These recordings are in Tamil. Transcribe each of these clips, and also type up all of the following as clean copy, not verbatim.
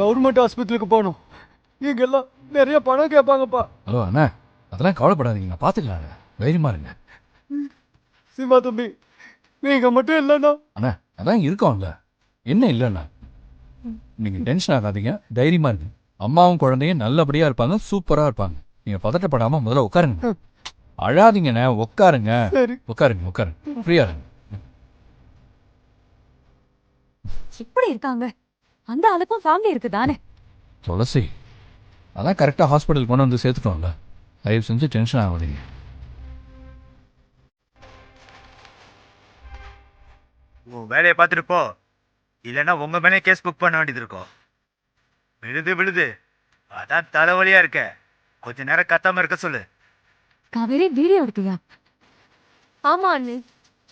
கவர்மெண்ட் ஆஸ்பத்திரிக்கு போகணும். இங்கெல்லாம் நிறைய பணம் கேட்பாங்கப்பா. ஹலோ அண்ணா, அதெல்லாம் கவலைப்படாதீங்க, நான் பார்த்துக்கலாங்க. தைரியமா இருங்க. சிவா தம்பி, நீங்க மட்டும் இல்லைண்ணா. அண்ணா அதான் இருக்கோம்ல, என்ன இல்லைண்ணா. நீங்கள் டென்ஷன் ஆகாதீங்க, தைரியமா இருங்க. அம்மாவும் குழந்தையும் நல்லபடியாக இருப்பாங்க, சூப்பராக இருப்பாங்க. நீங்கள் பதட்டப்படாமல் முதல்ல உட்காருங்க. அழாதீங்கண்ணே, உட்காருங்க. சரி. உட்காருங்க உட்காருங்க, ஃப்ரீயா இருங்க. இப்படி இருக்காங்க. அந்த அளவுக்கும் ஃபேமிலி இருக்கு தானே. துளசி, அதான் கரெக்டாக ஹாஸ்பிட்டல் கொண்டு வந்து சேர்த்துட்டோம்ல, தயவு செஞ்சு டென்ஷன் ஆகாதீங்க. உன் வேலையை பார்த்துட்டு போ, இல்லைன்னா உங்க மேலே கேஸ் புக் பண்ண வேண்டியது இருக்கும். விழுது விழுது, அதான் தலைவலியா இருக்க. கொஞ்ச நேரம் கத்தாம இருக்க சொல்லு. காவேரி வீடியோ எடுத்தியா? ஆமா அண்ணு,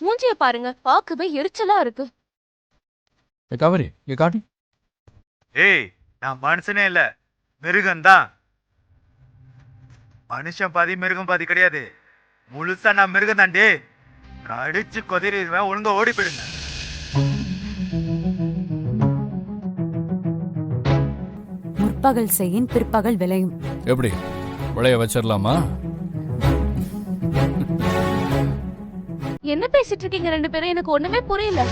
மூஞ்சிய பாருங்க, பார்க்கவே எரிச்சலா இருக்கு. காவேரி இங்கே காட்டி. ஏய், நான் மனுஷனே இல்ல, மிருகம்தான். மனுஷன் பாதி மிருகம் பாதி கிடையாது. முழுசா நான் மிருகம் தாண்டி. அடிச்சு கொதிரிடுவேன், ஒழுங்கா ஓடி போயிடுங்க. முற்பகல் செய்யின் பிற்பகல் விளையும். எப்படி விளைய வச்சிடலாமா? என்ன பேசிட்டு இருக்கீங்க ரெண்டு பேரும்? எனக்கு ஒண்ணுமே புரியல.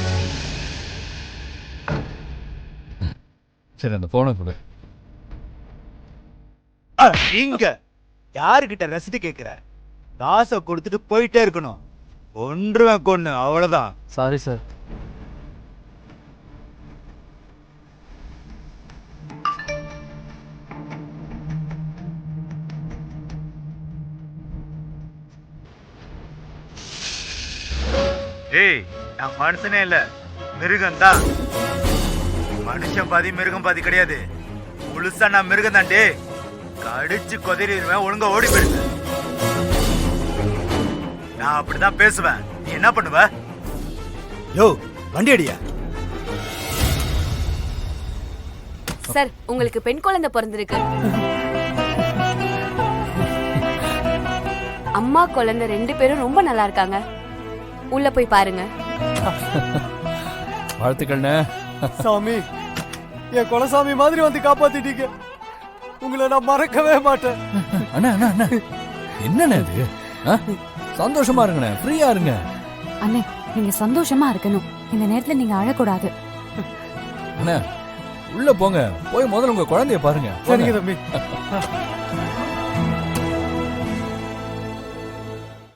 சரி, அந்த போனை கொடு. நீங்க யாருக்கிட்ட ரசிட்டு கேட்கிற? காசை கொடுத்துட்டு போயிட்டே இருக்கணும். ஒன்றுவேன் கொன்னு, அவ்வளவுதான். Sorry sir. ஏய், நான் மனுஷனே இல்ல, மிருகம்தான். மனுஷன் பாதி மிருகம் பாதி கிடையாது. முழுசா நான் மிருகம் தாண்டி. கடிச்சு கொதிரிடுவேன், ஒழுங்கா ஓடி போயிடுங்க. நான் அப்படிதான் பேசுவேன். நீ என்ன பண்ணுவ? யோ, வண்டி அடியா. சார், உங்களுக்கு பெண் குழந்தை பிறந்திருக்கு. அம்மா குழந்தை ரெண்டு பேரும் ரொம்ப நல்லா இருக்காங்க. உள்ள போய் பாருங்க. வாழ்த்துக்கள்ண்ணே. சாமி, என் குலசாமி மாதிரி வந்து காப்பாத்திட்டீங்க. உங்களை நான் மறக்கவே மாட்டேன். அண்ணா அண்ணா அண்ணா, என்னண்ணே இது? சந்தோஷமா இருங்கண்ணே, ஃப்ரீயா இருங்க. அண்ணே, நீங்க சந்தோஷமா இருக்கணும். இந்த நேரத்துல நீங்க அழக்கூடாது. அண்ணா உள்ள போங்க, போய் முதல்ல உங்க குழந்தைய பாருங்க. சரிங்க தம்பி.